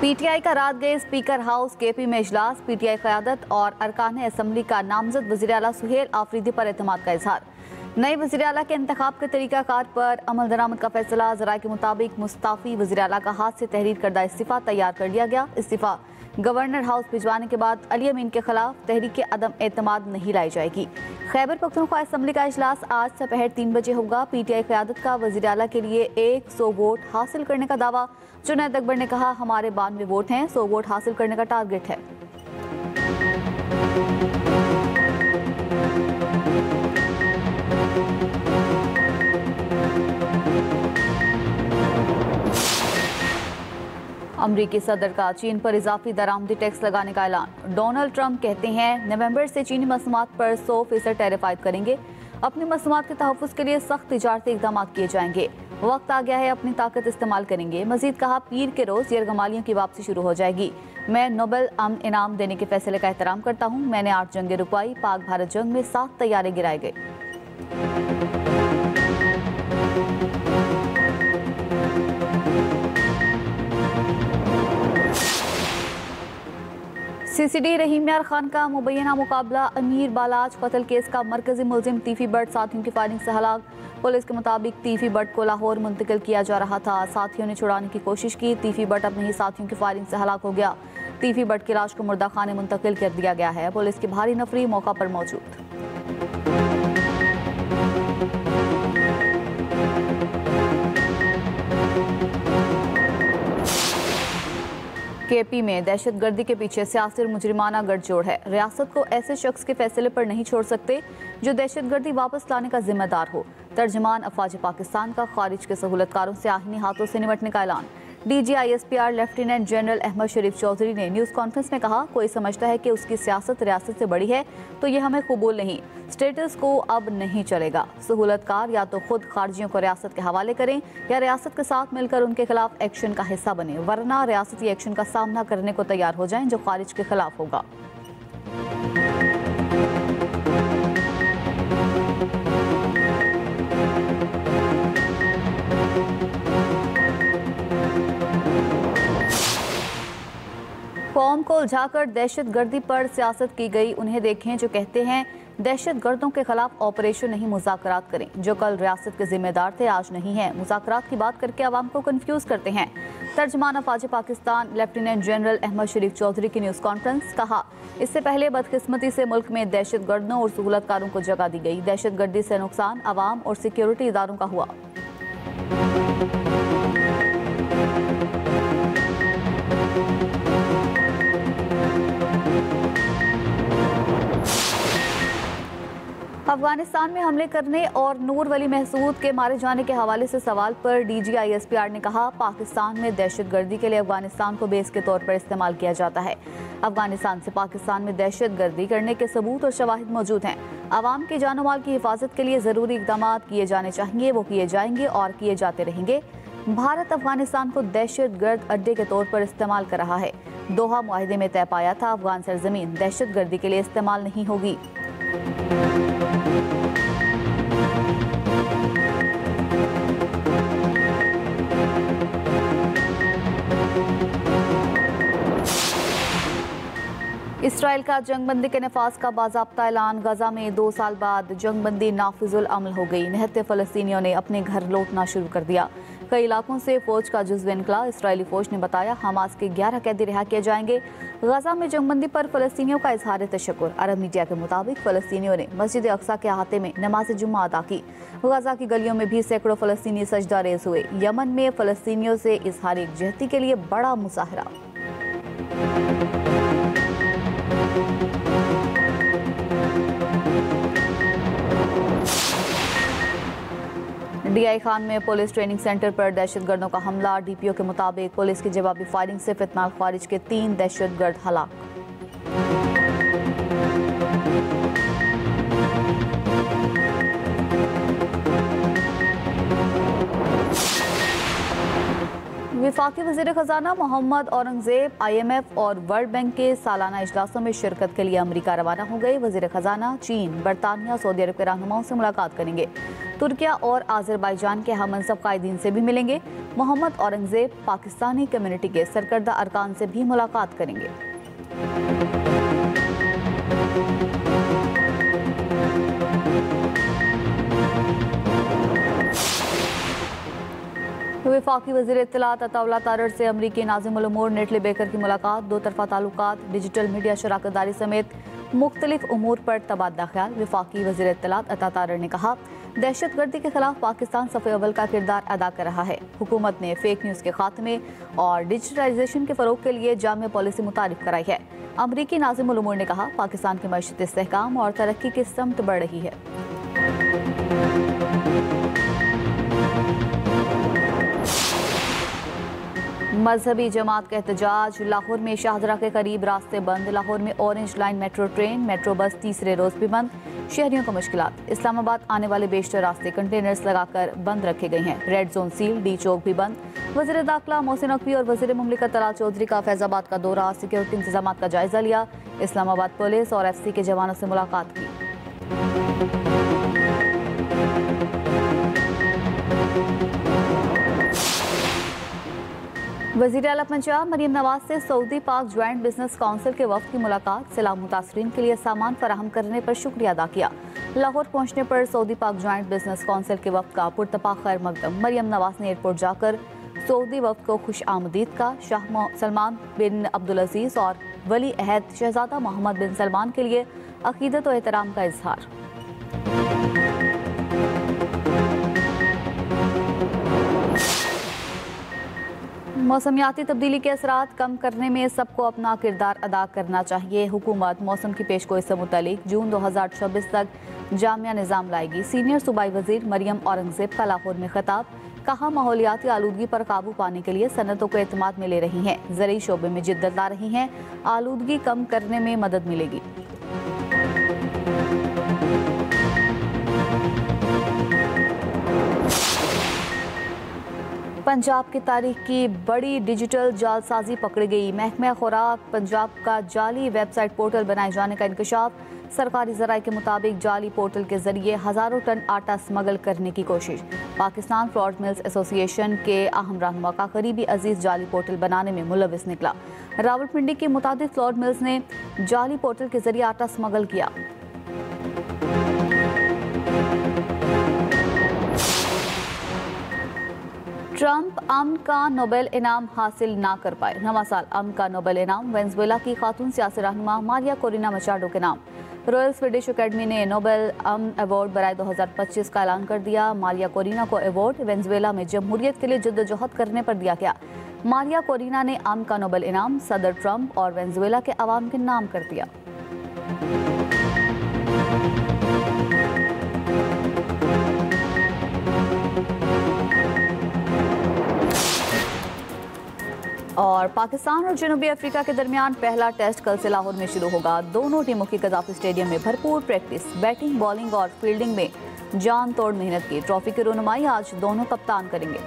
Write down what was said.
PTI का रात गए स्पीकर हाउस केपी में इजलास। पीटीआई क़यादत और अरकान असम्बली का नामजद वज़ीर आला सुहेल आफरीदी पर एतमाद का इजहार। नए वज़ीर आला के इंतखाब के तरीक़ाकार पर अमल दरामद का फैसला। ज़राए के मुताबिक मुस्ताफ़ी वज़ीर आला का हाथ से तहरीर करदा इस्तीफ़ा तैयार कर लिया गया। इस्तीफ़ा गवर्नर हाउस भिजवाने के बाद अली अमीन के खिलाफ तहरीक अदम एतमाद नहीं लाई जाएगी। खैबर पख्तूनख्वा असम्बली का इजलास आज दोपहर 3 बजे होगा। पीटीआई क़यादत का वज़ीर आला के लिए 100 वोट हासिल करने का दावा। जुनैद अकबर ने कहा, हमारे 92 वोट हैं, 100 वोट हासिल करने का टारगेट है। अमरीकी सदर का चीन पर इजाफी दरामदी टैक्स लगाने का ऐलान। डोनाल्ड ट्रंप कहते हैं नवंबर से चीनी मसूआत पर 100% टैरिफ आयद करेंगे। अपनी मसूआत के तहफ़्फ़ुज़ के लिए सख्त तिजारती इक़दाम किए जाएंगे। वक्त आ गया है, अपनी ताकत इस्तेमाल करेंगे। मजीद कहा, पीर के रोज़ यरगमालियों की वापसी शुरू हो जाएगी। मैं नोबेल अमन इनाम देने के फैसले का एहतराम करता हूँ। मैंने 8 जंगें रुकवाई। पाक भारत जंग में 7 तैयारे गिराए गए। सीसीडी रहीम यार खान का मुबैना मुकाबला अमीर बालाज कत्ल केस का मरकजी मुलजिम तीफी बट साथियों की फायरिंग से हलाक। पुलिस के मुताबिक तीफी बट को लाहौर मुंतकिल किया जा रहा था। साथियों ने छुड़ाने की कोशिश की। तीफी बट अपने ही साथियों की फायरिंग से हलाक हो गया। तीफी बट की लाश को मुर्दा खाने मुंतकिल कर दिया गया है। पुलिस की भारी नफरी मौका पर मौजूद। केपी में दहशतगर्दी के पीछे सियासी और मुजरिमाना गठजोड़ है। रियासत को ऐसे शख्स के फैसले पर नहीं छोड़ सकते जो दहशतगर्दी वापस लाने का जिम्मेदार हो। तर्जमान अफवाज पाकिस्तान का खारिज के सहूलतकारों से आहिनी हाथों से निपटने का ऐलान। DGISPR लेफ्टिनेंट जनरल अहमद शरीफ चौधरी ने न्यूज़ कॉन्फ्रेंस में कहा, कोई समझता है कि उसकी सियासत रियासत से बड़ी है तो ये हमें कबूल नहीं। स्टेटस को अब नहीं चलेगा। सहूलतकार या तो खुद खारजियों को रियासत के हवाले करें या रियासत के साथ मिलकर उनके खिलाफ एक्शन का हिस्सा बने, वरना रियासती एक्शन का सामना करने को तैयार हो जाएं जो खारिज के खिलाफ होगा। कौम को उलझाकर दहशतगर्दी पर सियासत की गई। उन्हें देखें जो कहते हैं दहशतगर्दों के खिलाफ ऑपरेशन नहीं मुज़ाकरात करें। जो कल रियासत के जिम्मेदार थे आज नहीं है। मुज़ाकरात की बात करके आवाम को कंफ्यूज करते हैं। तर्जमान अफवाज पाकिस्तान लेफ्टिनेंट जनरल अहमद शरीफ चौधरी की न्यूज़ कॉन्फ्रेंस। कहा, इससे पहले बदकिस्मती से मुल्क में दहशतगर्दों और सहूलतकारों को जगह दी गई। दहशतगर्दी से नुकसान आवाम और सिक्योरिटी इदारों का हुआ। अफगानिस्तान में हमले करने और नूर वली महसूद के मारे जाने के हवाले से सवाल पर DGISPR ने कहा, पाकिस्तान में दहशतगर्दी के लिए अफगानिस्तान को बेस के तौर पर इस्तेमाल किया जाता है। अफगानिस्तान से पाकिस्तान में दहशतगर्दी करने के सबूत और शवाहिद मौजूद हैं। आवाम के जानो माल की हिफाजत के लिए ज़रूरी इक़दाम किए जाने चाहिए, वो किए जाएंगे और किए जाते रहेंगे। भारत अफगानिस्तान को दहशतगर्द अड्डे के तौर पर इस्तेमाल कर रहा है। दोहा मुआहिदे में तय पाया था, अफगान सरजमीन दहशतगर्दी के लिए इस्तेमाल नहीं होगी। इसराइल का जंगबंदी के नफाज का बाज़ाब्ता ऐलान। गजा में 2 साल बाद जंगबंदी नाफिजुल अमल हो गई। निहत्ते फ़लस्तीनियों ने अपने घर लौटना शुरू कर दिया। कई इलाकों से फौज का जुज़्व निकला। इसराइली फौज ने बताया, हमास के 11 कैदी रिहा किए जाएंगे। गजा में जंगबंदी पर फ़लस्तीनियों का इजहार तशक्कुर। अरब मीडिया के मुताबिक फ़लस्तीनियों ने मस्जिद अक्सा के अहाते में नमाज जुम्मा अदा की। गजा की गलियों में भी सैकड़ों फ़लस्तीनी सजदा रेज़ हुए। यमन में फ़लस्तीनियों से इजहार यकजहती के लिए बड़ा मुजाहरा। DI खान में पुलिस ट्रेनिंग सेंटर पर दहशतगर्दों का हमला। DPO के मुताबिक पुलिस की जवाबी फायरिंग से फितनाल खारिज के 3 दहशतगर्द हलाक। वफाकी वज़ीर ख़जाना मोहम्मद औरंगज़ेब IMF और वर्ल्ड बैंक के सालाना इजलासों में शिरकत के लिए अमेरिका रवाना हो गए। वज़ीर ख़जाना चीन, बरतानिया, सऊदी अरब के रहनुमाओं से मुलाकात करेंगे। तुर्किया और आज़रबाईजान के हममनसब कायदीन से भी मिलेंगे। मोहम्मद औरंगज़ेब पाकिस्तानी कम्युनिटी के सरकर्दा अरकान से भी मुलाकात करेंगे। वफाकी वज़ीर इत्तलात अताउल्लाह तारड़ से अमरीकी नाज़िमुल उमूर नेटली बेकर की मुलाकात। दो तरफ़ा ताल्लुकात, डिजिटल मीडिया शराकतदारी समेत मुख्तलिफ उमूर पर तबादला ख्याल। वफाकी वज़ीर इत्तलात अता तारड़ ने कहा, दहशतगर्दी के खिलाफ पाकिस्तान सफ़े अव्वल का किरदार अदा कर रहा है। हुकूमत ने फेक न्यूज़ के खात्मे और डिजिटलाइजेशन के फ़रोग के लिए जामिया पॉलिसी मुतारिफ कराई है। अमरीकी नाज़िमुल उमूर ने कहा, पाकिस्तान की मईशत इस्तेहकाम और तरक्की की समत बढ़ रही है। मजहबी जमात का एहतजाज। लाहौर में शाहजरा के करीब रास्ते बंद। लाहौर में orange line metro train, metro bus तीसरे रोज भी बंद। शहरियों को मुश्किलात। इस्लामाबाद आने वाले बेशतर रास्ते कंटेनर्स लगाकर बंद रखे गए हैं। रेड जोन सील, डी चौक भी बंद। वज़ीर दाखिला मोहसिन नकवी और वज़ीर मुमलिकत तलाल चौधरी का फैजाबाद का दौरा। सिक्योरिटी इंतजाम का जायजा लिया। इस्लामाबाद पुलिस और FC के जवानों से मुलाकात की। वज़ीर आला पंजाब मरियम नवाज से सऊदी पाक ज्वाइंट बिजनेस काउंसिल के वफ्द की मुलाकात। सैलाब मुतासरीन के लिए सामान फराहम करने पर शुक्रिया अदा किया। लाहौर पहुंचने पर सऊदी पाक ज्वाइंट बिजनेस काउंसिल के वफ्द का पुरतपा खैर मकदम। मरियम नवाज ने एयरपोर्ट जाकर सऊदी वफ्द को खुश आमदीद का। शाह सलमान बिन अब्दुल अजीज और वली अहद शहजादा मोहम्मद बिन सलमान के लिए अकीदत और एहतराम का इजहार। मौसमियाती तब्दीली के असरात कम करने में सबको अपना किरदार अदा करना चाहिए। हुकूमत मौसम की पेशगोई से मुतालिक जून 2026 तक जामिया निज़ाम लाएगी। सीनियर सूबाई वज़ीर मरियम औरंगज़ेब का लाहौर में खिताब। कहा, माहौलियाती आलूदगी पर काबू पाने के लिए सनतों को एतमाद में ले रही हैं। ज़रूरी शोबे में जिद्दत ला रही हैं। आलूदगी कम करने में मदद मिलेगी। पंजाब की तारीख की बड़ी डिजिटल जालसाजी पकड़ी गई। महकमा खुराक पंजाब का जाली वेबसाइट पोर्टल बनाए जाने का इंकशाफ। सरकारी ज़राए के मुताबिक जाली पोर्टल के जरिए हज़ारों टन आटा स्मगल करने की कोशिश। पाकिस्तान फ्लॉर मिल्स एसोसिएशन के अहम रहनुमा का करीबी अजीज जाली पोर्टल बनाने में मुलविस निकला। रावलपिंडी की मुतादिद फ्लॉर मिल्स ने जाली पोर्टल के जरिए आटा स्मगल किया। ट्रंप अमन का नोबेल इनाम हासिल ना कर पाए। नवा साल अमन का नोबेल इनाम वेनेजुएला की खातून सियासी रहनुमा मारिया कोरिना मचाडो के नाम। रॉयल स्वीडिश अकेडमी ने नोबेल अमन अवार्ड बराए 2025 का ऐलान कर दिया। मारिया कोरिना को अवार्ड वेनेजुएला में जमहूरियत के लिए जद्दोजहद करने पर दिया गया। मारिया कोरिना ने अमन का नोबेल इनाम सदर ट्रंप और वेनेजुएला के अवाम के नाम कर दिया। और पाकिस्तान और जनूबी अफ्रीका के दरमियान पहला टेस्ट कल से लाहौर में शुरू होगा। दोनों टीमों की कज़ाफ़ी स्टेडियम में भरपूर प्रैक्टिस। बैटिंग, बॉलिंग और फील्डिंग में जान तोड़ मेहनत की। ट्रॉफी की रोनुमाई आज दोनों कप्तान करेंगे।